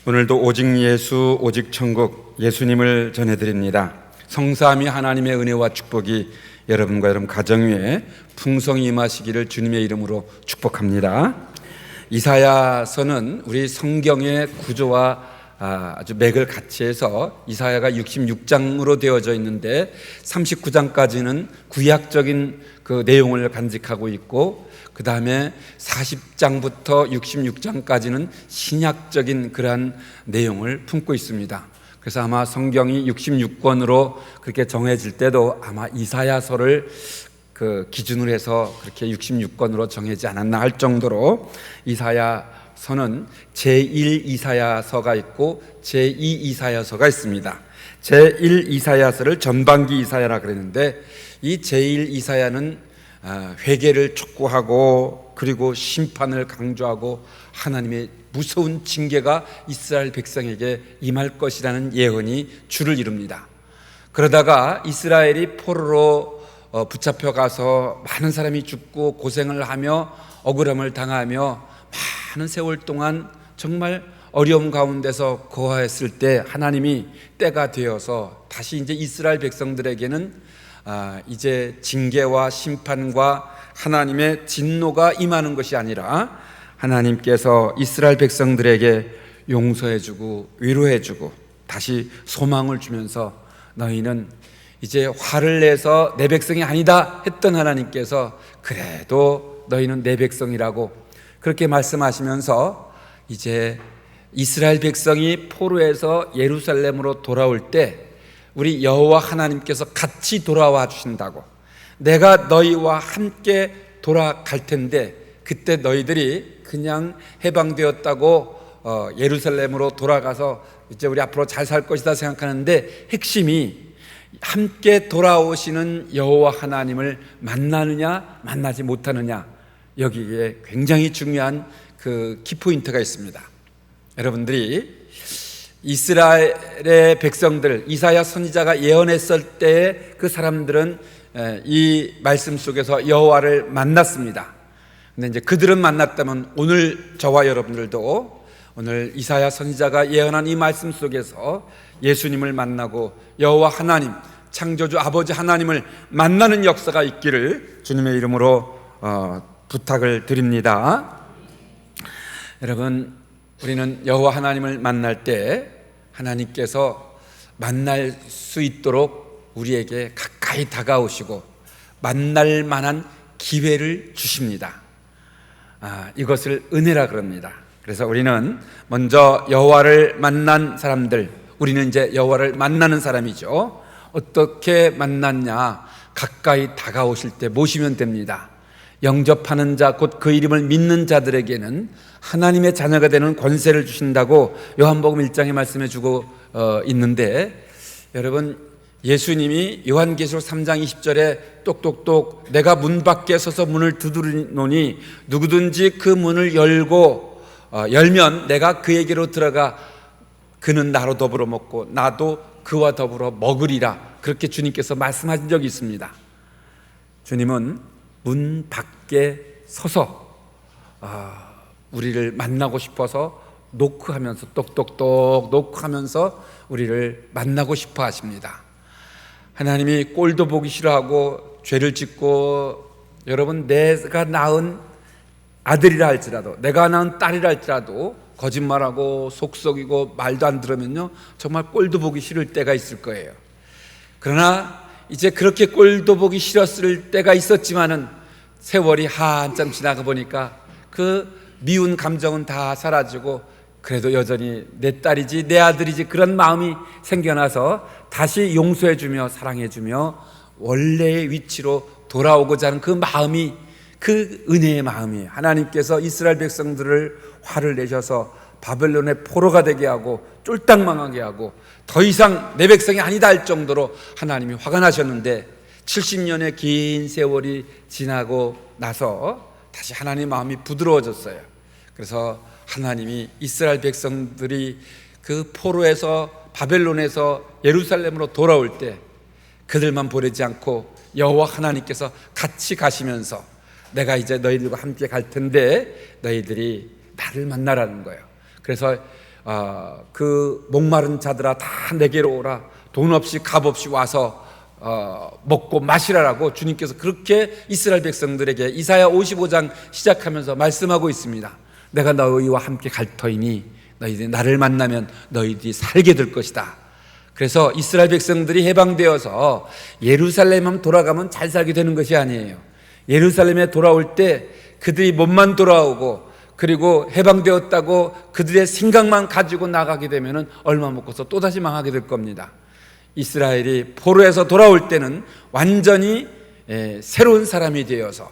오늘도 오직 예수, 오직 천국, 예수님을 전해드립니다. 성삼위 하나님의 은혜와 축복이 여러분과 여러분 가정 위에 풍성히 임하시기를 주님의 이름으로 축복합니다. 이사야서는 우리 성경의 구조와 아주 맥을 같이 해서 이사야가 66장으로 되어져 있는데 39장까지는 구약적인 그 내용을 간직하고 있고, 그 다음에 40장부터 66장까지는 신약적인 그러한 내용을 품고 있습니다. 그래서 아마 성경이 66권으로 그렇게 정해질 때도 아마 이사야서를 그 기준으로 해서 그렇게 66권으로 정해지 않았나 할 정도로 이사야서는 제1 이사야서가 있고 제2 이사야서가 있습니다. 제1 이사야서를 전반기 이사야라 그랬는데, 이 제1 이사야는 회개를 촉구하고 그리고 심판을 강조하고 하나님의 무서운 징계가 이스라엘 백성에게 임할 것이라는 예언이 주를 이룹니다. 그러다가 이스라엘이 포로로 붙잡혀가서 많은 사람이 죽고 고생을 하며 억울함을 당하며 많은 세월 동안 정말 어려움 가운데서 거하였을 때 하나님이 때가 되어서 다시 이제 이스라엘 백성들에게는 이제 징계와 심판과 하나님의 진노가 임하는 것이 아니라 하나님께서 이스라엘 백성들에게 용서해주고 위로해주고 다시 소망을 주면서 너희는 이제 화를 내서 내 백성이 아니다 했던 하나님께서 그래도 너희는 내 백성이라고 그렇게 말씀하시면서 이제 이스라엘 백성이 포로에서 예루살렘으로 돌아올 때 우리 여호와 하나님께서 같이 돌아와 주신다고, 내가 너희와 함께 돌아갈 텐데 그때 너희들이 그냥 해방되었다고 예루살렘으로 돌아가서 이제 우리 앞으로 잘 살 것이다 생각하는데, 핵심이 함께 돌아오시는 여호와 하나님을 만나느냐 만나지 못하느냐, 여기에 굉장히 중요한 그 키포인트가 있습니다. 여러분들이 이스라엘의 백성들, 이사야 선지자가 예언했을 때의 그 사람들은 이 말씀 속에서 여호와를 만났습니다. 근데 이제 그들은 만났다면 오늘 저와 여러분들도 오늘 이사야 선지자가 예언한 이 말씀 속에서 예수님을 만나고 여호와 하나님, 창조주 아버지 하나님을 만나는 역사가 있기를 주님의 이름으로 부탁을 드립니다. 여러분, 우리는 여호와 하나님을 만날 때 하나님께서 만날 수 있도록 우리에게 가까이 다가오시고 만날 만한 기회를 주십니다. 이것을 은혜라 그럽니다. 그래서 우리는 먼저 여호와를 만난 사람들, 우리는 이제 여호와를 만나는 사람이죠. 어떻게 만났냐? 가까이 다가오실 때 모시면 됩니다. 영접하는 자, 곧 그 이름을 믿는 자들에게는 하나님의 자녀가 되는 권세를 주신다고 요한복음 1장에 말씀해 주고 있는데, 여러분, 예수님이 요한계시록 3장 20절에 똑똑똑 내가 문 밖에 서서 문을 두드리노니 누구든지 그 문을 열면 내가 그에게로 들어가 그는 나로 더불어 먹고 나도 그와 더불어 먹으리라, 그렇게 주님께서 말씀하신 적이 있습니다. 주님은 문 밖에 서서 우리를 만나고 싶어서 노크하면서 똑똑똑 노크하면서 우리를 만나고 싶어 하십니다. 하나님이 꼴도 보기 싫어하고 죄를 짓고, 여러분, 내가 낳은 아들이라 할지라도 내가 낳은 딸이라 할지라도 거짓말하고 속썩이고 말도 안 들으면요 정말 꼴도 보기 싫을 때가 있을 거예요. 그러나 이제 그렇게 꼴도 보기 싫었을 때가 있었지만은 세월이 한참 지나가 보니까 그 미운 감정은 다 사라지고 그래도 여전히 내 딸이지 내 아들이지 그런 마음이 생겨나서 다시 용서해주며 사랑해주며 원래의 위치로 돌아오고자 하는 그 마음이, 그 은혜의 마음이 하나님께서 이스라엘 백성들을 화를 내셔서 바벨론의 포로가 되게 하고 쫄딱망하게 하고 더 이상 내 백성이 아니다 할 정도로 하나님이 화가 나셨는데, 70년의 긴 세월이 지나고 나서 다시 하나님의 마음이 부드러워졌어요. 그래서 하나님이 이스라엘 백성들이 그 포로에서 바벨론에서 예루살렘으로 돌아올 때 그들만 보내지 않고 여호와 하나님께서 같이 가시면서 내가 이제 너희들과 함께 갈 텐데 너희들이 나를 만나라는 거예요. 그래서 그 목마른 자들아 다 내게로 오라, 돈 없이 값 없이 와서 먹고 마시라라고 주님께서 그렇게 이스라엘 백성들에게 이사야 55장 시작하면서 말씀하고 있습니다. 내가 너희와 함께 갈 터이니 너희들이 나를 만나면 너희들이 살게 될 것이다. 그래서 이스라엘 백성들이 해방되어서 예루살렘만 돌아가면 잘 살게 되는 것이 아니에요. 예루살렘에 돌아올 때 그들이 몸만 돌아오고 그리고 해방되었다고 그들의 생각만 가지고 나가게 되면 얼마 먹고서 또다시 망하게 될 겁니다. 이스라엘이 포로에서 돌아올 때는 완전히 새로운 사람이 되어서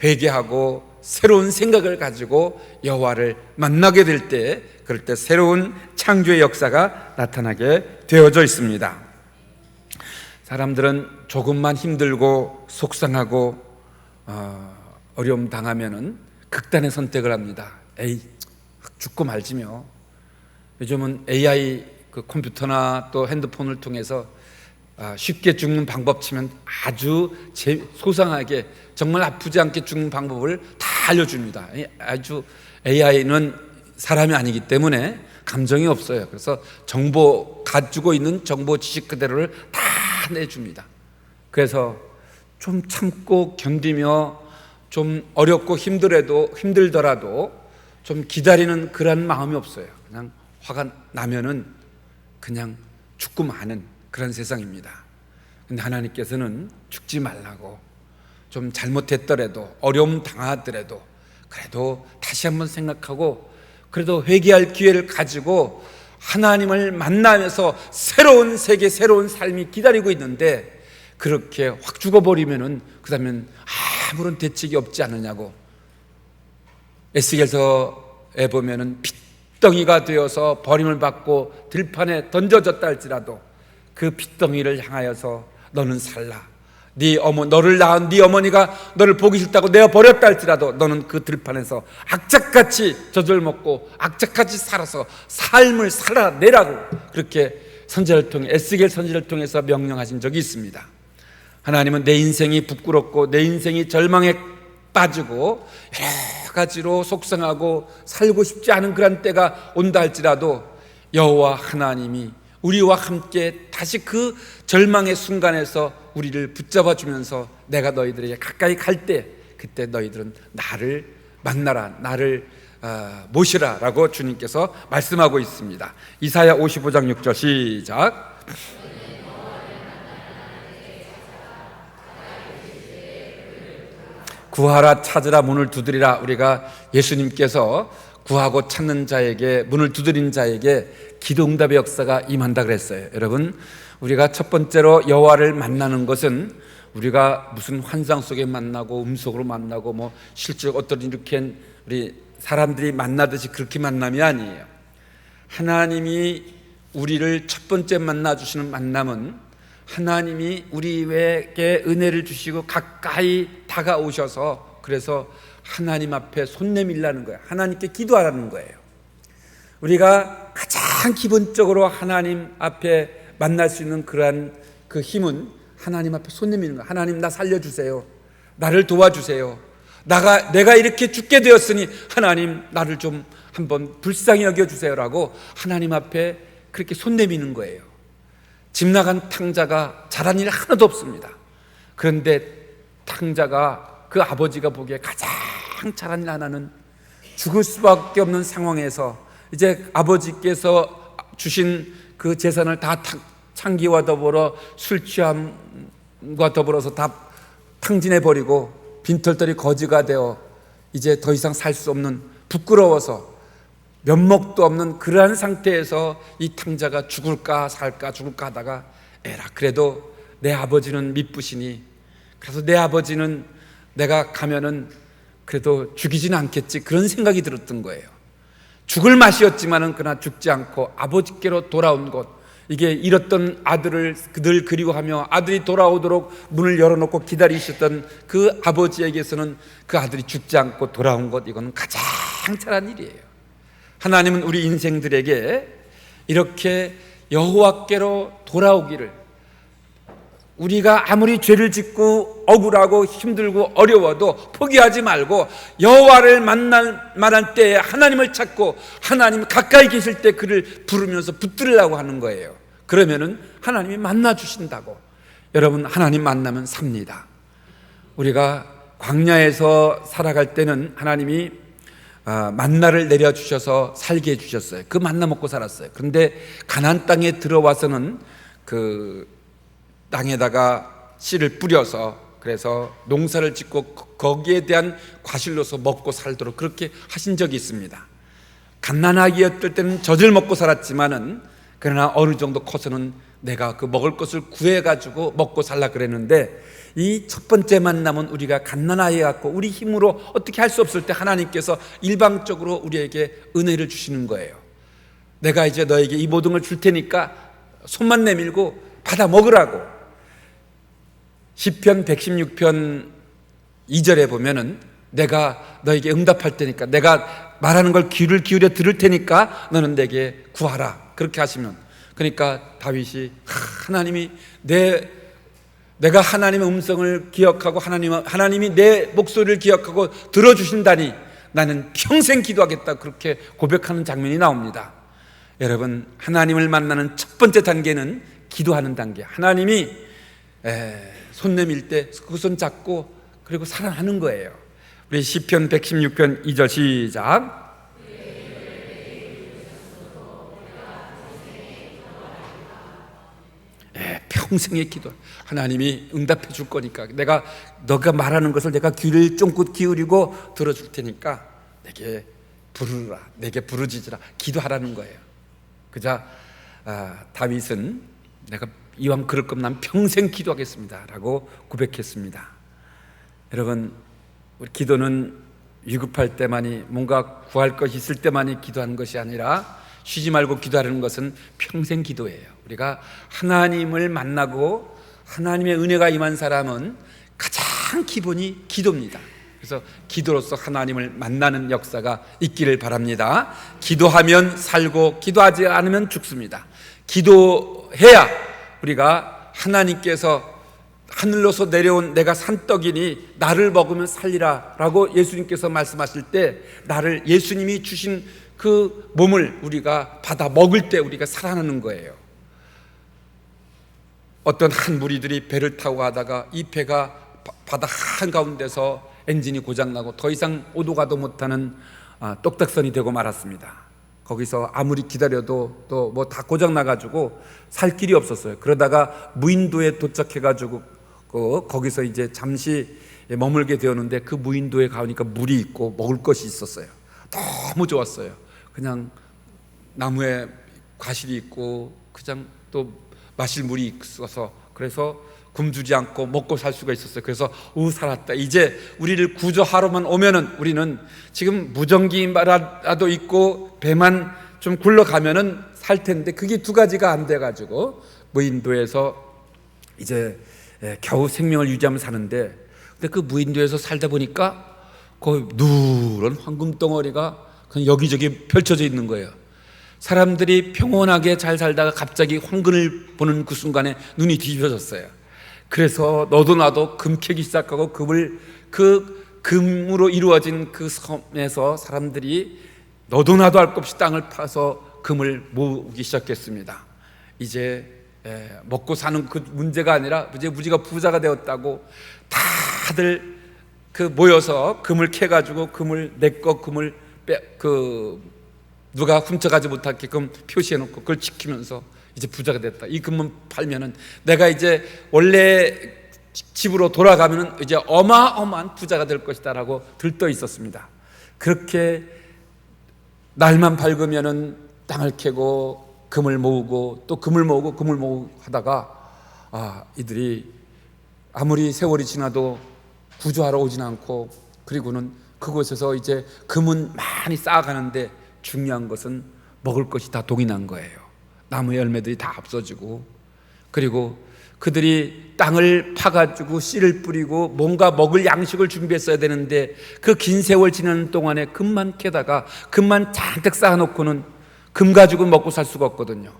회개하고 새로운 생각을 가지고 여호와를 만나게 될 때, 그럴 때 새로운 창조의 역사가 나타나게 되어져 있습니다. 사람들은 조금만 힘들고 속상하고 어려움 당하면은 극단의 선택을 합니다. 에이, 죽고 말지며. 요즘은 AI 그 컴퓨터나 또 핸드폰을 통해서 쉽게 죽는 방법 치면 아주 소상하게 정말 아프지 않게 죽는 방법을 다 알려줍니다. 아주 AI는 사람이 아니기 때문에 감정이 없어요. 그래서 가지고 있는 정보 지식 그대로를 다 내줍니다. 그래서 좀 참고 견디며 좀 어렵고 힘들더라도 좀 기다리는 그런 마음이 없어요. 그냥 화가 나면은 그냥 죽고 마는 그런 세상입니다. 근데 하나님께서는 죽지 말라고, 좀 잘못했더라도 어려움 당하더라도 그래도 다시 한번 생각하고 그래도 회개할 기회를 가지고 하나님을 만나면서 새로운 세계, 새로운 삶이 기다리고 있는데 그렇게 확 죽어버리면은 그 다음엔 아무런 대책이 없지 않느냐고. 에스겔서에 보면은 핏덩이가 되어서 버림을 받고 들판에 던져졌다 할지라도 그 핏덩이를 향하여서 너는 살라, 너를 낳은 네 어머니가 너를 보기 싫다고 내어 버렸다 할지라도 너는 그 들판에서 악착같이 젖을 먹고 악착같이 살아서 삶을 살아내라고 그렇게 선지자를 통해, 에스겔 선지자를 통해서 명령하신 적이 있습니다. 하나님은 내 인생이 부끄럽고 내 인생이 절망에 빠지고 여러 가지로 속상하고 살고 싶지 않은 그런 때가 온다 할지라도 여호와 하나님이 우리와 함께 다시 그 절망의 순간에서 우리를 붙잡아 주면서 내가 너희들에게 가까이 갈 때 그때 너희들은 나를 만나라, 나를 모시라 라고 주님께서 말씀하고 있습니다. 이사야 55장 6절 시작. 구하라, 찾으라, 문을 두드리라. 우리가 예수님께서 구하고 찾는 자에게, 문을 두드린 자에게 기도응답의 역사가 임한다 그랬어요. 여러분, 우리가 첫 번째로 여호와를 만나는 것은 우리가 무슨 환상 속에 만나고 음속으로 만나고 뭐 실제 어떤 이렇게 우리 사람들이 만나듯이 그렇게 만남이 아니에요. 하나님이 우리를 첫 번째 만나주시는 만남은 하나님이 우리에게 은혜를 주시고 가까이 다가오셔서 그래서 하나님 앞에 손 내밀라는 거예요. 하나님께 기도하라는 거예요. 우리가 가장 기본적으로 하나님 앞에 만날 수 있는 그러한 그 힘은 하나님 앞에 손 내미는 거예요. 하나님, 나 살려주세요. 나를 도와주세요. 내가 이렇게 죽게 되었으니 하나님 나를 좀 한번 불쌍히 여겨주세요라고 하나님 앞에 그렇게 손 내미는 거예요. 집 나간 탕자가 잘한 일 하나도 없습니다. 그런데 탕자가 그 아버지가 보기에 가장 잘한 일 하나는 죽을 수밖에 없는 상황에서 이제 아버지께서 주신 그 재산을 다 창기와 더불어 술 취함과 더불어서 다 탕진해버리고 빈털터리 거지가 되어 이제 더 이상 살 수 없는, 부끄러워서 면목도 없는 그러한 상태에서 이 탕자가 죽을까 살까 하다가 에라, 그래도 내 아버지는 미쁘시니 그래서 내 아버지는 내가 가면은 그래도 죽이지는 않겠지, 그런 생각이 들었던 거예요. 죽을 맛이었지만은 그러나 죽지 않고 아버지께로 돌아온 것, 이게 잃었던 아들을 늘 그리워하며 아들이 돌아오도록 문을 열어놓고 기다리셨던 그 아버지에게서는 그 아들이 죽지 않고 돌아온 것, 이거는 가장 잘한 일이에요. 하나님은 우리 인생들에게 이렇게 여호와께로 돌아오기를, 우리가 아무리 죄를 짓고 억울하고 힘들고 어려워도 포기하지 말고 여호와를 만날 만한 때에 하나님을 찾고 하나님 가까이 계실 때 그를 부르면서 붙들으려고 하는 거예요. 그러면은 하나님이 만나 주신다고. 여러분, 하나님 만나면 삽니다. 우리가 광야에서 살아갈 때는 하나님이 만나를 내려주셔서 살게 해주셨어요. 그 만나 먹고 살았어요. 그런데 가나안 땅에 들어와서는 그 땅에다가 씨를 뿌려서 그래서 농사를 짓고 거기에 대한 과실로서 먹고 살도록 그렇게 하신 적이 있습니다. 갓난아기였을 때는 젖을 먹고 살았지만은 그러나 어느 정도 커서는 내가 그 먹을 것을 구해가지고 먹고 살라 그랬는데, 이 첫 번째 만남은 우리가 갓난아이 같고 우리 힘으로 어떻게 할 수 없을 때 하나님께서 일방적으로 우리에게 은혜를 주시는 거예요. 내가 이제 너에게 이 모든 걸 줄 테니까 손만 내밀고 받아 먹으라고. 시편 116편 2절에 보면은 내가 너에게 응답할 테니까, 내가 말하는 걸 귀를 기울여 들을 테니까 너는 내게 구하라, 그렇게 하시면, 그러니까 다윗이 하나님이 내가 하나님의 음성을 기억하고 하나님이 내 목소리를 기억하고 들어주신다니 나는 평생 기도하겠다, 그렇게 고백하는 장면이 나옵니다. 여러분, 하나님을 만나는 첫 번째 단계는 기도하는 단계. 하나님이 손 내밀 때 그 손 잡고 그리고 사랑하는 거예요. 우리 시편 116편 2절 시작. 평생의 기도. 하나님이 응답해 줄 거니까, 너가 말하는 것을 내가 귀를 쫑긋 기울이고 들어줄 테니까 내게 부르라, 내게 부르짖으라, 기도하라는 거예요. 그자 다윗은 내가 이왕 그럴 거면 난 평생 기도하겠습니다 라고 고백했습니다. 여러분, 우리 기도는 위급할 때만이, 뭔가 구할 것이 있을 때만이 기도하는 것이 아니라 쉬지 말고 기도하는 것은 평생 기도예요. 우리가 하나님을 만나고 하나님의 은혜가 임한 사람은 가장 기본이 기도입니다. 그래서 기도로서 하나님을 만나는 역사가 있기를 바랍니다. 기도하면 살고 기도하지 않으면 죽습니다. 기도해야 우리가 하나님께서 하늘로서 내려온 내가 산떡이니 나를 먹으면 살리라 라고 예수님께서 말씀하실 때, 예수님이 주신 그 몸을 우리가 받아 먹을 때 우리가 살아나는 거예요. 어떤 한 무리들이 배를 타고 가다가 이 배가 바다 한가운데서 엔진이 고장나고 더 이상 오도 가도 못하는 똑딱선이 되고 말았습니다. 거기서 아무리 기다려도 또 뭐 다 고장나가지고 살 길이 없었어요. 그러다가 무인도에 도착해가지고 거기서 이제 잠시 머물게 되었는데, 그 무인도에 가니까 물이 있고 먹을 것이 있었어요. 너무 좋았어요. 그냥 나무에 과실이 있고 그냥 또 마실 물이 있어서, 그래서 굶주지 않고 먹고 살 수가 있었어요. 그래서 살았다, 이제 우리를 구조하러만 오면은 우리는 지금 무전기라도 있고 배만 좀 굴러가면은 살 텐데, 그게 두 가지가 안 돼가지고 무인도에서 이제 겨우 생명을 유지하면서 사는데, 근데 그 무인도에서 살다 보니까 그 누런 황금 덩어리가 그냥 여기저기 펼쳐져 있는 거예요. 사람들이 평온하게 잘 살다가 갑자기 황금을 보는 그 순간에 눈이 뒤집어졌어요. 그래서 너도 나도 금 캐기 시작하고 그 금으로 이루어진 그 섬에서 사람들이 너도 나도 할 것 없이 땅을 파서 금을 모으기 시작했습니다. 이제 먹고 사는 그 문제가 아니라 이제 우리가 부자가 되었다고 다들 모여서 금을 캐가지고 내거 금을 누가 훔쳐가지 못하게끔 표시해놓고 그걸 지키면서 이제 부자가 됐다. 이 금은 팔면은 내가 이제 원래 집으로 돌아가면은 이제 어마어마한 부자가 될 것이다라고 들떠 있었습니다. 그렇게 날만 밝으면은 땅을 캐고 금을 모으고 또 금을 모으고 하다가 이들이 아무리 세월이 지나도 구조하러 오진 않고, 그리고는 그곳에서 이제 금은 많이 쌓아가는데 중요한 것은 먹을 것이 다 동이 난 거예요. 나무 열매들이 다 없어지고, 그리고 그들이 땅을 파가지고 씨를 뿌리고 뭔가 먹을 양식을 준비했어야 되는데, 그 긴 세월 지나는 동안에 금만 캐다가 금만 잔뜩 쌓아놓고는 금 가지고 먹고 살 수가 없거든요.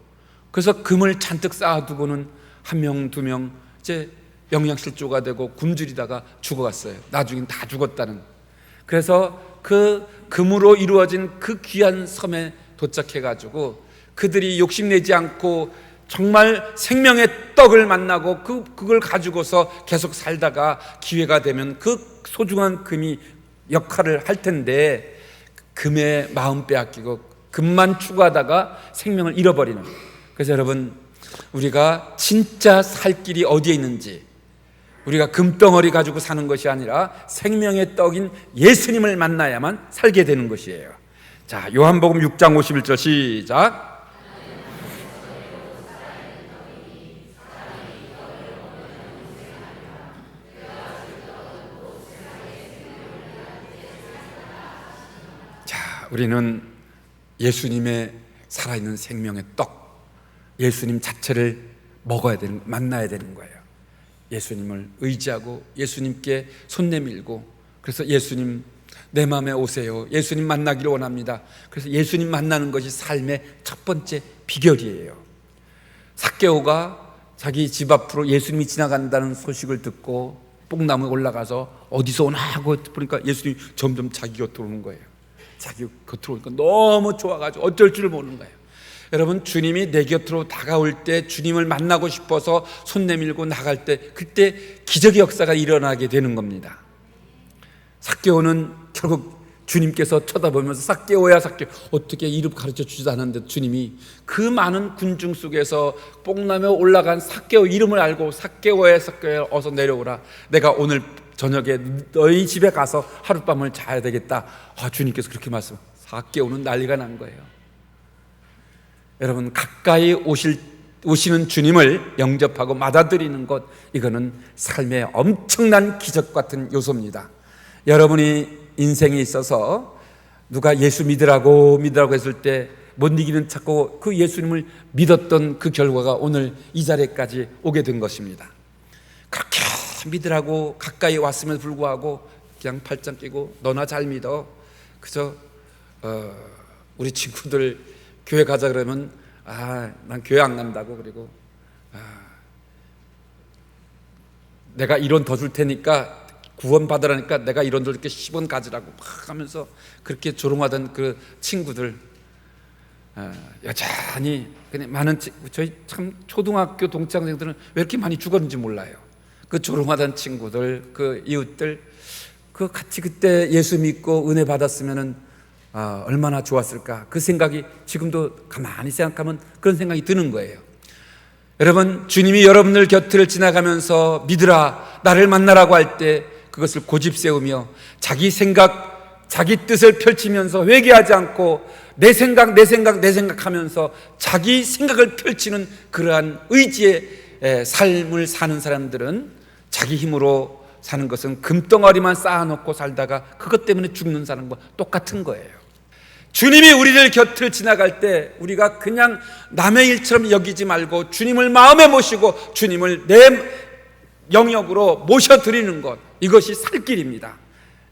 그래서 금을 잔뜩 쌓아두고는 한 명, 두 명 이제 영양실조가 되고 굶주리다가 죽어갔어요. 나중엔 다 죽었다는. 그래서 그 금으로 이루어진 그 귀한 섬에 도착해가지고 그들이 욕심내지 않고 정말 생명의 떡을 만나고 그걸 가지고서 계속 살다가 기회가 되면 그 소중한 금이 역할을 할 텐데, 금의 마음 빼앗기고 금만 추구하다가 생명을 잃어버리는. 그래서 여러분, 우리가 진짜 살 길이 어디에 있는지, 우리가 금덩어리 가지고 사는 것이 아니라 생명의 떡인 예수님을 만나야만 살게 되는 것이에요. 자, 요한복음 6장 51절 시작. 자, 우리는 예수님의 살아있는 생명의 떡, 예수님 자체를 만나야 되는 거예요. 예수님을 의지하고 예수님께 손 내밀고, 그래서 예수님 내 마음에 오세요. 예수님 만나기를 원합니다. 그래서 예수님 만나는 것이 삶의 첫 번째 비결이에요. 삭개오가 자기 집 앞으로 예수님이 지나간다는 소식을 듣고 뽕나무에 올라가서 어디서 오나 하고 보니까 예수님이 점점 자기 곁으로 오는 거예요. 자기 곁으로 오니까 너무 좋아가지고 어쩔 줄 모르는 거예요. 여러분, 주님이 내 곁으로 다가올 때, 주님을 만나고 싶어서 손 내밀고 나갈 때, 그때 기적의 역사가 일어나게 되는 겁니다. 삭개오는 결국 주님께서 쳐다보면서 삭개오야 삭개오, 어떻게 이름 가르쳐 주지도 않았는데 주님이 그 많은 군중 속에서 뽕나무에 올라간 삭개오 이름을 알고 삭개오야 삭개오야 어서 내려오라, 내가 오늘 저녁에 너희 집에 가서 하룻밤을 자야 되겠다. 주님께서 그렇게 말씀. 삭개오는 난리가 난 거예요. 여러분, 가까이 오시는 주님을 영접하고 받아들이는 것, 이거는 삶의 엄청난 기적 같은 요소입니다. 여러분이 인생에 있어서 누가 예수 믿으라고 했을 때 못 이기는 찾고 그 예수님을 믿었던 그 결과가 오늘 이 자리까지 오게 된 것입니다. 그렇게 믿으라고 가까이 왔음에도 불구하고 그냥 팔짱 끼고 너나 잘 믿어, 그저 우리 친구들 교회 가자 그러면 난 교회 안 간다고, 그리고 내가 1원 더 줄 테니까 구원 받으라니까 내가 1원 더 줄게 10원 가지라고 막 하면서 그렇게 조롱하던 그 친구들, 여전히 그냥 많은 저희 참 초등학교 동창생들은 왜 이렇게 많이 죽었는지 몰라요. 그 조롱하던 친구들, 그 이웃들, 그 같이 그때 예수 믿고 은혜 받았으면은 얼마나 좋았을까, 그 생각이 지금도 가만히 생각하면 그런 생각이 드는 거예요. 여러분, 주님이 여러분들 곁을 지나가면서 믿으라, 나를 만나라고 할 때 그것을 고집 세우며 자기 생각, 자기 뜻을 펼치면서 회개하지 않고 내 생각 하면서 자기 생각을 펼치는 그러한 의지의 삶을 사는 사람들은, 자기 힘으로 사는 것은 금덩어리만 쌓아놓고 살다가 그것 때문에 죽는 사람과 똑같은 거예요. 주님이 우리들 곁을 지나갈 때 우리가 그냥 남의 일처럼 여기지 말고 주님을 마음에 모시고 주님을 내 영역으로 모셔드리는 것, 이것이 살 길입니다.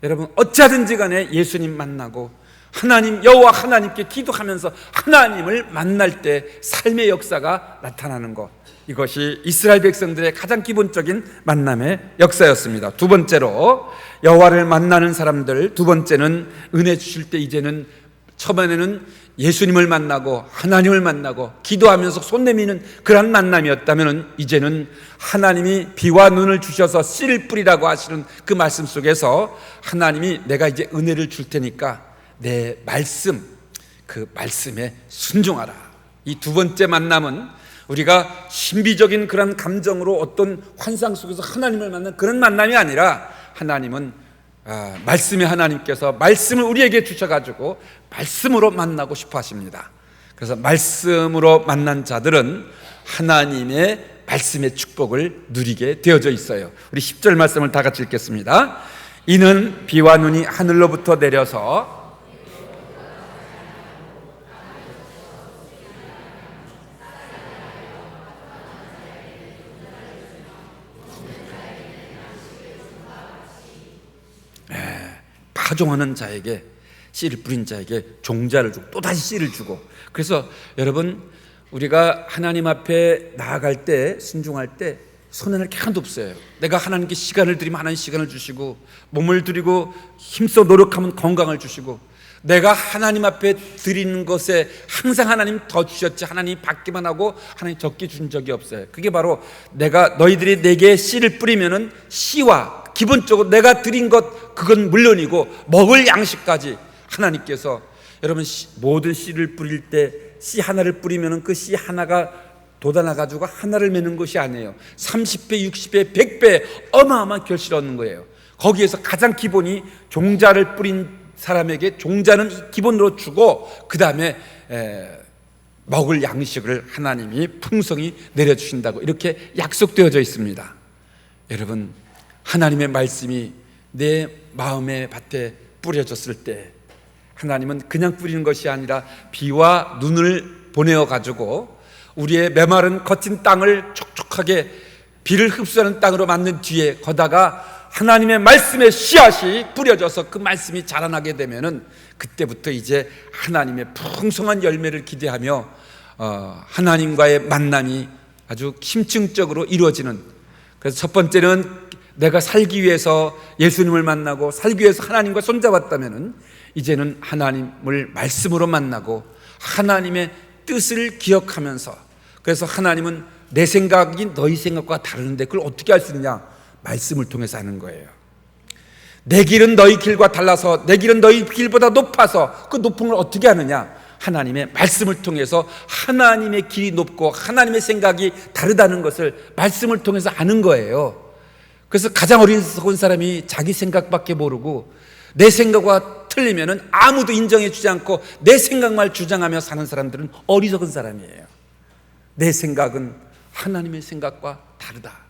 여러분, 어찌하든지 간에 예수님 만나고 하나님, 여호와 하나님께 기도하면서 하나님을 만날 때 삶의 역사가 나타나는 것, 이것이 이스라엘 백성들의 가장 기본적인 만남의 역사였습니다. 두 번째로 여호와를 만나는 사람들, 두 번째는 은혜 주실 때 이제는 처음에는 예수님을 만나고 하나님을 만나고 기도하면서 손 내미는 그런 만남이었다면, 이제는 하나님이 비와 눈을 주셔서 씨를 뿌리라고 하시는 그 말씀 속에서 하나님이 내가 이제 은혜를 줄 테니까 내 말씀, 그 말씀에 순종하라. 이 두 번째 만남은 우리가 신비적인 그런 감정으로 어떤 환상 속에서 하나님을 만난 그런 만남이 아니라, 하나님은 말씀의 하나님께서 말씀을 우리에게 주셔가지고 말씀으로 만나고 싶어 하십니다. 그래서 말씀으로 만난 자들은 하나님의 말씀의 축복을 누리게 되어져 있어요. 우리 10절 말씀을 다 같이 읽겠습니다. 이는 비와 눈이 하늘로부터 내려서 파종하는 자에게, 씨를 뿌린 자에게 종자를 주고 또다시 씨를 주고. 그래서 여러분, 우리가 하나님 앞에 나아갈 때, 순종할 때 손해날 게 하나도 없어요. 내가 하나님께 시간을 드리면 하나님 시간을 주시고, 몸을 드리고 힘써 노력하면 건강을 주시고, 내가 하나님 앞에 드리는 것에 항상 하나님 더 주셨지, 하나님 받기만 하고 하나님 적게 준 적이 없어요. 그게 바로 너희들이 내게 씨를 뿌리면은 씨와 기본적으로 내가 드린 것 그건 물론이고 먹을 양식까지 하나님께서, 여러분 모든 씨를 뿌릴 때 씨 하나를 뿌리면은 그 씨 하나가 돋아나가지고 하나를 맺는 것이 아니에요. 30배, 60배, 100배 어마어마한 결실을 얻는 거예요. 거기에서 가장 기본이 종자를 뿌린 사람에게 종자는 기본으로 주고, 그 다음에 먹을 양식을 하나님이 풍성히 내려주신다고 이렇게 약속되어져 있습니다. 여러분, 하나님의 말씀이 내 마음의 밭에 뿌려졌을 때 하나님은 그냥 뿌리는 것이 아니라 비와 눈을 보내어 가지고 우리의 메마른 거친 땅을 촉촉하게 비를 흡수하는 땅으로 만든 뒤에 거다가 하나님의 말씀의 씨앗이 뿌려져서 그 말씀이 자라나게 되면은 그때부터 이제 하나님의 풍성한 열매를 기대하며 하나님과의 만남이 아주 심층적으로 이루어지는, 그래서 첫 번째는 내가 살기 위해서 예수님을 만나고 살기 위해서 하나님과 손잡았다면은 이제는 하나님을 말씀으로 만나고 하나님의 뜻을 기억하면서, 그래서 하나님은 내 생각이 너희 생각과 다르는데 그걸 어떻게 알 수 있느냐? 말씀을 통해서 하는 거예요. 내 길은 너희 길과 달라서, 내 길은 너희 길보다 높아서, 그 높은 걸 어떻게 하느냐? 하나님의 말씀을 통해서 하나님의 길이 높고 하나님의 생각이 다르다는 것을 말씀을 통해서 아는 거예요. 그래서 가장 어리석은 사람이 자기 생각밖에 모르고 내 생각과 틀리면은 아무도 인정해 주지 않고 내 생각만 주장하며 사는 사람들은 어리석은 사람이에요. 내 생각은 하나님의 생각과 다르다.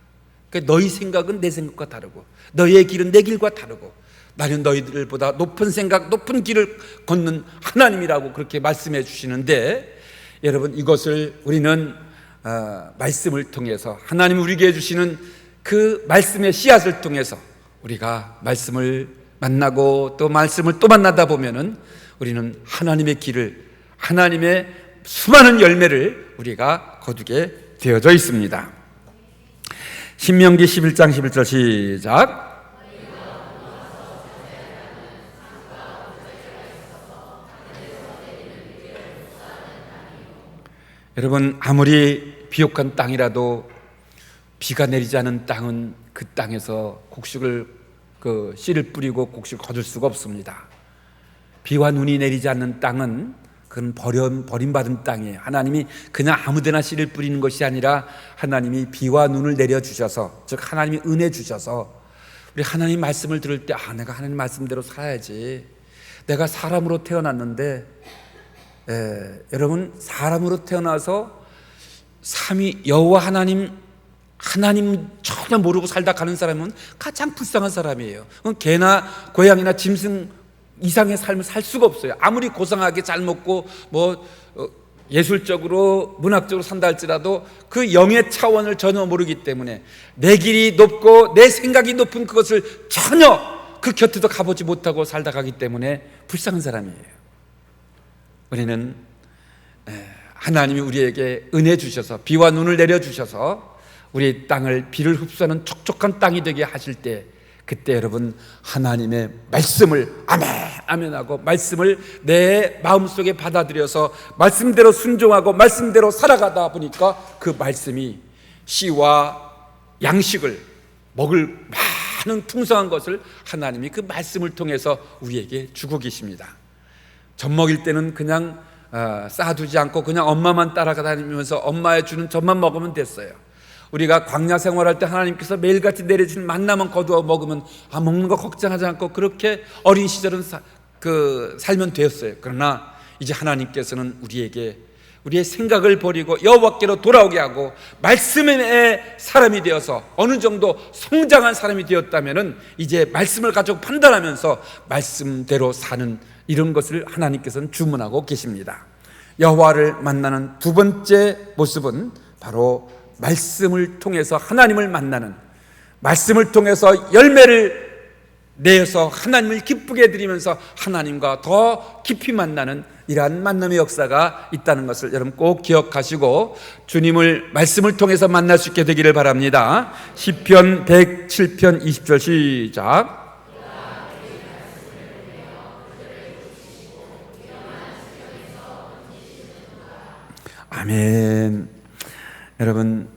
그러니까 너희 생각은 내 생각과 다르고 너희의 길은 내 길과 다르고 나는 너희들보다 높은 생각, 높은 길을 걷는 하나님이라고 그렇게 말씀해 주시는데, 여러분 이것을 우리는 말씀을 통해서 하나님 우리에게 주시는 그 말씀의 씨앗을 통해서 우리가 말씀을 만나고 또 말씀을 또 만나다 보면은 우리는 하나님의 길을, 하나님의 수많은 열매를 우리가 거두게 되어져 있습니다. 신명기 11장 11절 시작. 여러분, 아무리 비옥한 땅이라도 비가 내리지 않은 땅은 그 땅에서 곡식을 씨를 뿌리고 곡식을 거둘 수가 없습니다. 비와 눈이 내리지 않는 땅은 그건 버림받은 땅이에요. 하나님이 그냥 아무데나 씨를 뿌리는 것이 아니라 하나님이 비와 눈을 내려주셔서, 즉 하나님이 은혜 주셔서 우리 하나님 말씀을 들을 때 내가 하나님 말씀대로 살아야지. 내가 사람으로 태어났는데 여러분, 사람으로 태어나서 삼위 여호와 하나님 전혀 모르고 살다 가는 사람은 가장 불쌍한 사람이에요. 개나 고양이나 짐승 이상의 삶을 살 수가 없어요. 아무리 고상하게 잘 먹고 예술적으로 문학적으로 산다 할지라도 그 영의 차원을 전혀 모르기 때문에 내 길이 높고 내 생각이 높은 그것을 전혀 그 곁에도 가보지 못하고 살다 가기 때문에 불쌍한 사람이에요. 우리는 하나님이 우리에게 은혜 주셔서 비와 눈을 내려주셔서 우리 땅을 비를 흡수하는 촉촉한 땅이 되게 하실 때, 그때 여러분 하나님의 말씀을 아멘하고 말씀을 내 마음속에 받아들여서 말씀대로 순종하고 말씀대로 살아가다 보니까 그 말씀이 씨와 양식을 먹을 많은 풍성한 것을 하나님이 그 말씀을 통해서 우리에게 주고 계십니다. 젖 먹일 때는 그냥 쌓아두지 않고 그냥 엄마만 따라다니면서 엄마의 주는 젖만 먹으면 됐어요. 우리가 광야 생활할 때 하나님께서 매일같이 내려주는 만나만 거두어 먹으면 먹는 거 걱정하지 않고 그렇게 어린 시절은 살면 되었어요. 그러나 이제 하나님께서는 우리에게 우리의 생각을 버리고 여호와께로 돌아오게 하고 말씀의 사람이 되어서 어느 정도 성장한 사람이 되었다면은 이제 말씀을 가지고 판단하면서 말씀대로 사는 이런 것을 하나님께서는 주문하고 계십니다. 여호와를 만나는 두 번째 모습은 바로 말씀을 통해서 하나님을 만나는, 말씀을 통해서 열매를 내어서 하나님을 기쁘게 해드리면서 하나님과 더 깊이 만나는 이러한 만남의 역사가 있다는 것을 여러분 꼭 기억하시고 주님을 말씀을 통해서 만날 수 있게 되기를 바랍니다. 시편 107편 20절 시작. 아멘. 여러분,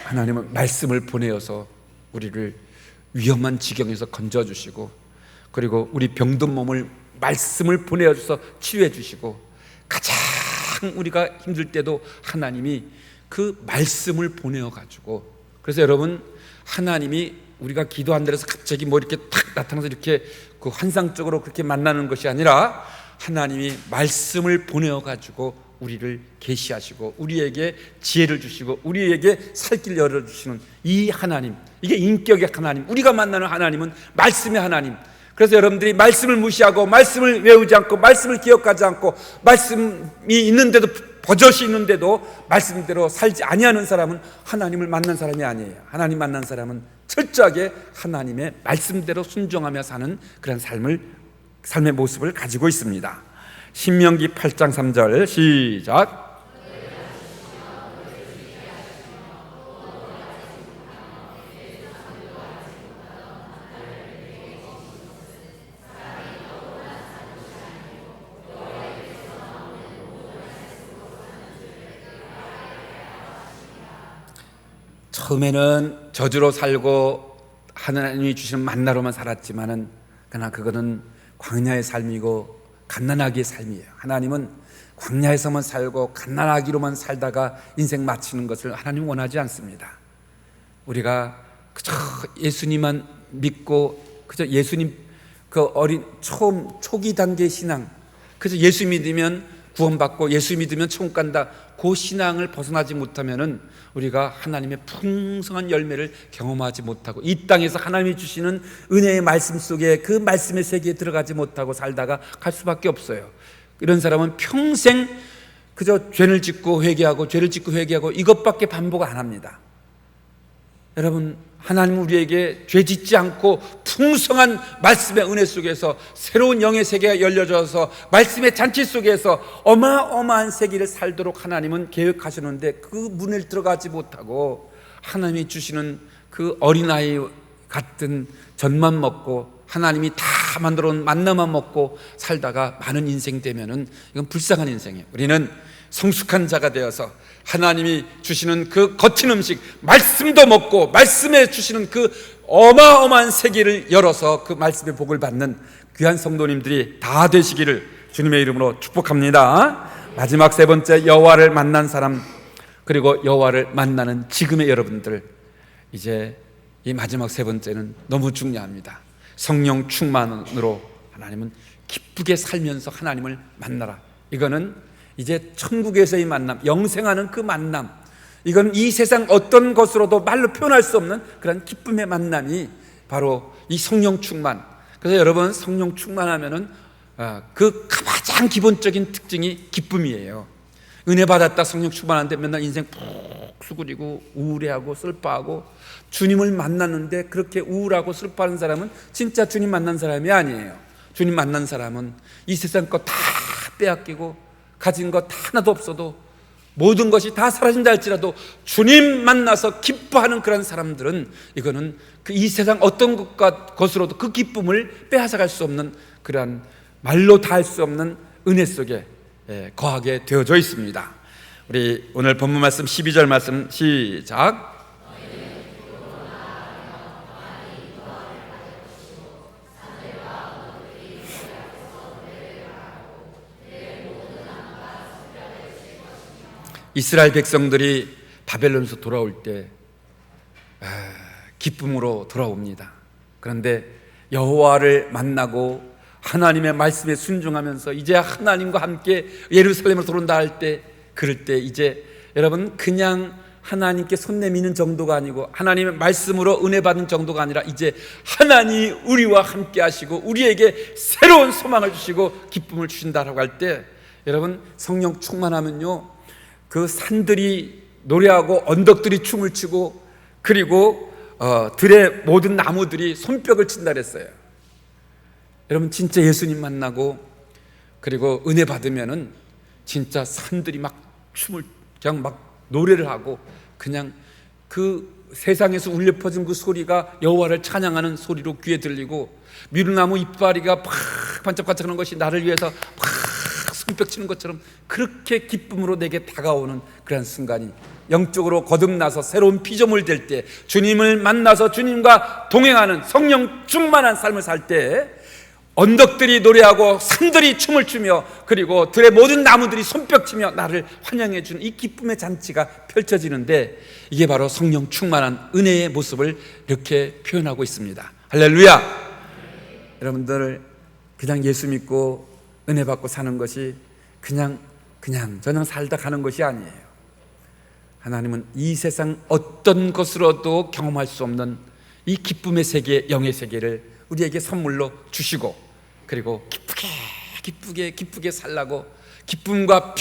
하나님은 말씀을 보내어서 우리를 위험한 지경에서 건져주시고, 그리고 우리 병든 몸을 말씀을 보내어서 치유해 주시고, 가장 우리가 힘들 때도 하나님이 그 말씀을 보내어 가지고, 그래서 여러분, 하나님이 우리가 기도한 데서 갑자기 뭐 이렇게 탁 나타나서 이렇게 그 환상적으로 그렇게 만나는 것이 아니라 하나님이 말씀을 보내어 가지고 우리를 계시하시고 우리에게 지혜를 주시고 우리에게 살 길 열어주시는 이 하나님, 이게 인격의 하나님, 우리가 만나는 하나님은 말씀의 하나님. 그래서 여러분들이 말씀을 무시하고 말씀을 외우지 않고 말씀을 기억하지 않고 말씀이 있는데도 버젓이 있는데도 말씀대로 살지 아니하는 사람은 하나님을 만난 사람이 아니에요. 하나님 만난 사람은 철저하게 하나님의 말씀대로 순종하며 사는 그런 삶의 모습을 가지고 있습니다. 신명기 8장 3절 시작. 처음에는 저주로 살고 하나님이 주시는 만나로만 살았지만은 그러나 그거는 광야의 삶이고 갓난아기의 삶이에요. 하나님은 광야에서만 살고 갓난아기로만 살다가 인생 마치는 것을 하나님 원하지 않습니다. 우리가 그저 예수님만 믿고 그저 예수님 그 어린 초기 단계의 신앙, 그래서 예수 믿으면 구원받고 예수 믿으면 천국 간다, 그 신앙을 벗어나지 못하면은 우리가 하나님의 풍성한 열매를 경험하지 못하고 이 땅에서 하나님이 주시는 은혜의 말씀 속에 그 말씀의 세계에 들어가지 못하고 살다가 갈 수밖에 없어요. 이런 사람은 평생 그저 죄를 짓고 회개하고 죄를 짓고 회개하고 이것밖에 반복 안 합니다. 여러분, 하나님은 우리에게 죄 짓지 않고 풍성한 말씀의 은혜 속에서 새로운 영의 세계가 열려져서 말씀의 잔치 속에서 어마어마한 세계를 살도록 하나님은 계획하셨는데 그 문을 들어가지 못하고 하나님이 주시는 그 어린아이 같은 젖만 먹고 하나님이 다 만들어 온 만나만 먹고 살다가 많은 인생 되면은 이건 불쌍한 인생이에요. 우리는 성숙한 자가 되어서 하나님이 주시는 그 거친 음식 말씀도 먹고 말씀에 주시는 그 어마어마한 세계를 열어서 그 말씀의 복을 받는 귀한 성도님들이 다 되시기를 주님의 이름으로 축복합니다. 마지막 세 번째, 여호와를 만난 사람, 그리고 여호와를 만나는 지금의 여러분들. 이제 이 마지막 세 번째는 너무 중요합니다. 성령 충만으로 하나님은 기쁘게 살면서 하나님을 만나라. 이거는 이제 천국에서의 만남, 영생하는 그 만남, 이건 이 세상 어떤 것으로도 말로 표현할 수 없는 그런 기쁨의 만남이 바로 이 성령 충만. 그래서 여러분, 성령 충만하면은 그 가장 기본적인 특징이 기쁨이에요. 은혜 받았다 성령 충만한데 맨날 인생 푹 수그리고 우울해하고 슬퍼하고, 주님을 만났는데 그렇게 우울하고 슬퍼하는 사람은 진짜 주님 만난 사람이 아니에요. 주님 만난 사람은 이 세상 거 다 빼앗기고 가진 것 하나도 없어도 모든 것이 다 사라진다 할지라도 주님 만나서 기뻐하는 그런 사람들은 이거는 그 이 세상 어떤 것으로도 그 기쁨을 빼앗아갈 수 없는 그러한 말로 다 할 수 없는 은혜 속에 거하게 되어져 있습니다. 우리 오늘 본문 말씀 12절 말씀 시작. 이스라엘 백성들이 바벨론에서 돌아올 때 기쁨으로 돌아옵니다. 그런데 여호와를 만나고 하나님의 말씀에 순종하면서 이제 하나님과 함께 예루살렘으로 들어온다 할 때, 그럴 때 이제 여러분 그냥 하나님께 손 내미는 정도가 아니고 하나님의 말씀으로 은혜 받는 정도가 아니라 이제 하나님이 우리와 함께 하시고 우리에게 새로운 소망을 주시고 기쁨을 주신다라고 할 때, 여러분 성령 충만하면요 그 산들이 노래하고 언덕들이 춤을 추고 그리고 들의 모든 나무들이 손뼉을 친다 그랬어요. 여러분 진짜 예수님 만나고 그리고 은혜 받으면은 진짜 산들이 막 춤을 그냥 막 노래를 하고 그냥 그 세상에서 울려 퍼진 그 소리가 여호와를 찬양하는 소리로 귀에 들리고 미루나무 이파리가 팍 반짝반짝하는 것이 나를 위해서 팍 손뼉 치는 것처럼 그렇게 기쁨으로 내게 다가오는 그런 순간이 영적으로 거듭나서 새로운 피조물 될 때 주님을 만나서 주님과 동행하는 성령 충만한 삶을 살 때 언덕들이 노래하고 산들이 춤을 추며 그리고 들의 모든 나무들이 손뼉치며 나를 환영해 주는 이 기쁨의 잔치가 펼쳐지는데 이게 바로 성령 충만한 은혜의 모습을 이렇게 표현하고 있습니다. 할렐루야. 여러분들 그냥 예수 믿고 은혜 받고 사는 것이 그냥 저냥 살다 가는 것이 아니에요. 하나님은 이 세상 어떤 것으로도 경험할 수 없는 이 기쁨의 세계, 영의 세계를 우리에게 선물로 주시고 그리고 기쁘게 살라고 기쁨과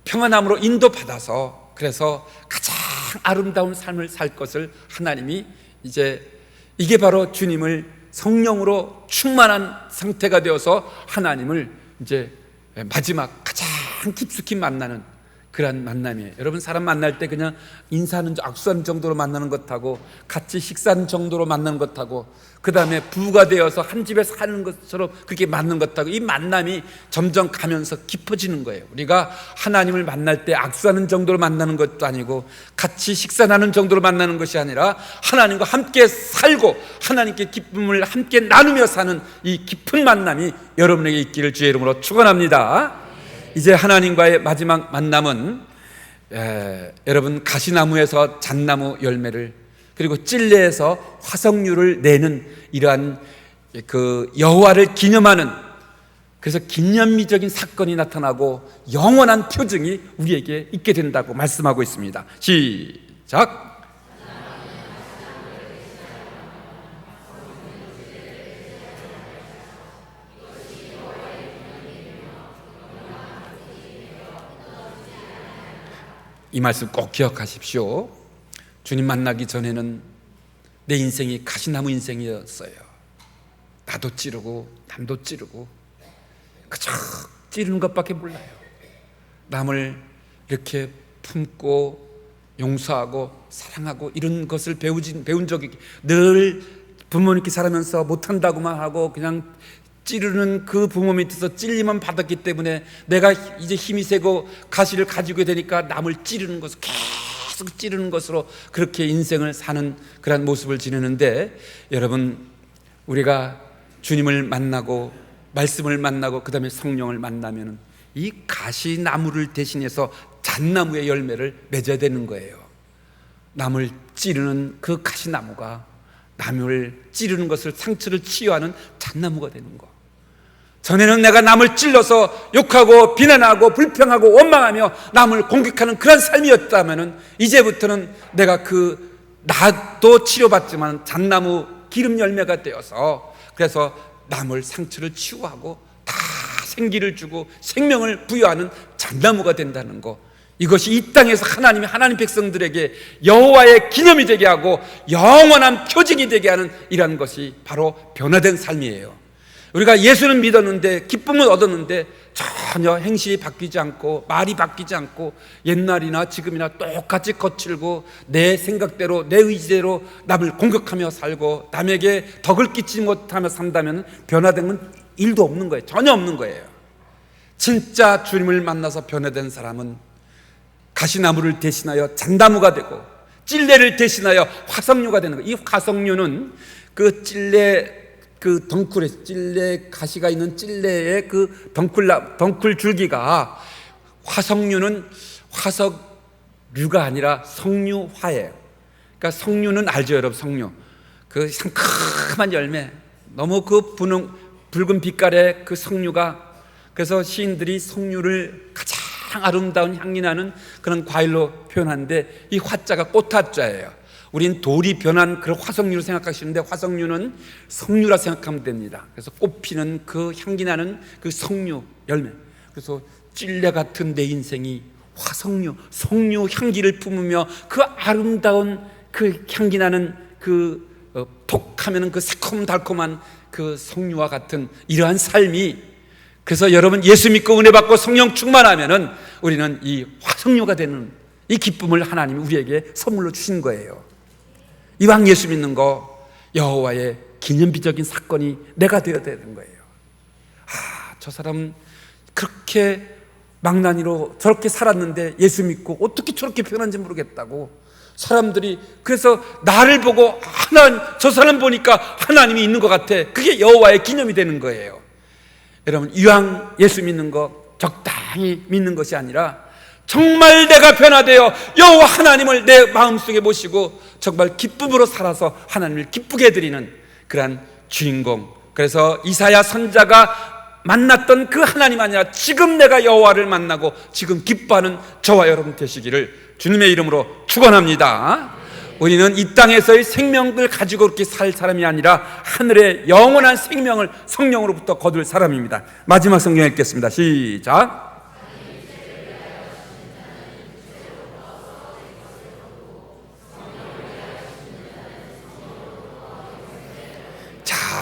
평안함으로 인도받아서 그래서 가장 아름다운 삶을 살 것을 하나님이 이게 바로 주님을 성령으로 충만한 상태가 되어서 하나님을 마지막 가장 깊숙이 만나는 그런 만남이에요. 여러분 사람 만날 때 그냥 인사하는 악수하는 정도로 만나는 것하고 같이 식사하는 정도로 만나는 것하고 그 다음에 부부가 되어서 한 집에 사는 것처럼 그렇게 만나는 것하고 이 만남이 점점 가면서 깊어지는 거예요. 우리가 하나님을 만날 때 악수하는 정도로 만나는 것도 아니고 같이 식사하는 정도로 만나는 것이 아니라 하나님과 함께 살고 하나님께 기쁨을 함께 나누며 사는 이 깊은 만남이 여러분에게 있기를 주의 이름으로 축원합니다. 이제 하나님과의 마지막 만남은 여러분 가시나무에서 잣나무 열매를 그리고 찔레에서 화석류를 내는 이러한 그 여호와를 기념하는 그래서 기념비적인 사건이 나타나고 영원한 표징이 우리에게 있게 된다고 말씀하고 있습니다. 시작. 이 말씀 꼭 기억하십시오. 주님 만나기 전에는 내 인생이 가시나무 인생이었어요. 나도 찌르고 남도 찌르고 그저 찌르는 것밖에 몰라요. 남을 이렇게 품고 용서하고 사랑하고 이런 것을 배운 적이 늘 부모님께 살아면서 못한다고만 하고 그냥 찌르는 그 부모 밑에서 찔림만 받았기 때문에 내가 이제 힘이 세고 가시를 가지고 되니까 남을 찌르는 것을 계속 찌르는 것으로 그렇게 인생을 사는 그런 모습을 지내는데 여러분 우리가 주님을 만나고 말씀을 만나고 그 다음에 성령을 만나면 이 가시나무를 대신해서 잣나무의 열매를 맺어야 되는 거예요. 남을 찌르는 그 가시나무가 남을 찌르는 것을 상처를 치유하는 잣나무가 되는 거. 전에는 내가 남을 찔러서 욕하고 비난하고 불평하고 원망하며 남을 공격하는 그런 삶이었다면 이제부터는 내가 나도 치료받지만 잣나무 기름 열매가 되어서 그래서 남을 상처를 치유하고 다 생기를 주고 생명을 부여하는 잣나무가 된다는 거. 이것이 이 땅에서 하나님 백성들에게 여호와의 기념이 되게 하고 영원한 표징이 되게 하는 이러한 것이 바로 변화된 삶이에요. 우리가 예수는 믿었는데 기쁨은 얻었는데 전혀 행실이 바뀌지 않고 말이 바뀌지 않고 옛날이나 지금이나 똑같이 거칠고 내 생각대로 내 의지대로 남을 공격하며 살고 남에게 덕을 끼치지 못하며 산다면 변화된 건 일도 없는 거예요. 전혀 없는 거예요. 진짜 주님을 만나서 변화된 사람은 가시나무를 대신하여 잣나무가 되고 찔레를 대신하여 화석류가 되는 거예요. 이 화석류는 그 찔레 찔레 가시가 있는 찔레의 그 덩쿨 줄기가 화석류는 화석류가 아니라 석류화예요. 그러니까 석류는 알죠, 여러분? 석류 그 상큼한 열매 너무 그 붉은 빛깔의 그 석류가 그래서 시인들이 석류를 가장 아름다운 향기 나는 그런 과일로 표현하는데 이 화자가 꽃화자예요. 우린 돌이 변한 그런 화석류를 생각하시는데 화석류는 석류라 생각하면 됩니다. 그래서 꽃피는 그 향기 나는 그 석류 열매. 그래서 찔레 같은 내 인생이 화석류, 석류 향기를 품으며 그 아름다운 그 향기 나는 톡 하면은 그 새콤달콤한 그 성류와 같은 이러한 삶이, 그래서 여러분 예수 믿고 은혜 받고 성령 충만하면은 우리는 이 화석류가 되는 이 기쁨을 하나님이 우리에게 선물로 주신 거예요. 이왕 예수 믿는 거 여호와의 기념비적인 사건이 내가 되어야 되는 거예요. 저 사람 그렇게 망나니로 저렇게 살았는데 예수 믿고 어떻게 저렇게 변한지 모르겠다고 사람들이, 그래서 나를 보고 저 사람 보니까 하나님이 있는 것 같아. 그게 여호와의 기념이 되는 거예요. 여러분, 이왕 예수 믿는 거 적당히 믿는 것이 아니라 정말 내가 변화되어 여호와 하나님을 내 마음속에 모시고 정말 기쁨으로 살아서 하나님을 기쁘게 해드리는 그러한 주인공. 그래서 이사야 선지자가 만났던 그 하나님 아니라 지금 내가 여호와를 만나고 지금 기뻐하는 저와 여러분 되시기를 주님의 이름으로 축원합니다. 우리는 이 땅에서의 생명을 가지고 그렇게 살 사람이 아니라 하늘의 영원한 생명을 성령으로부터 거둘 사람입니다. 마지막 성경 읽겠습니다. 시작.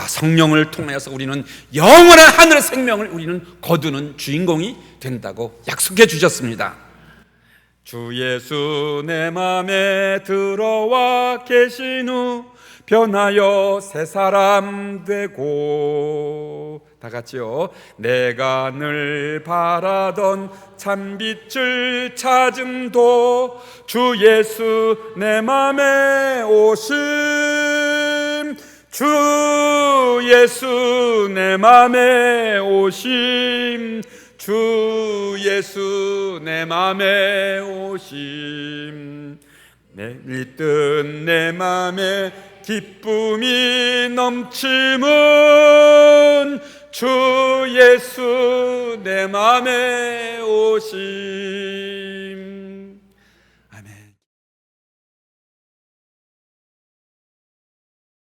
성령을 통해서 우리는 영원한 하늘의 생명을 우리는 거두는 주인공이 된다고 약속해 주셨습니다. 주 예수 내 맘에 들어와 계신 후 변하여 새 사람 되고, 다 같이요. 내가 늘 바라던 참빛을 찾음도 주 예수 내 맘에 오심, 주 예수 내 맘에 오심, 주 예수 내 맘에 오심. 내 믿든 내 맘에 기쁨이 넘치면 주 예수 내 맘에 오심.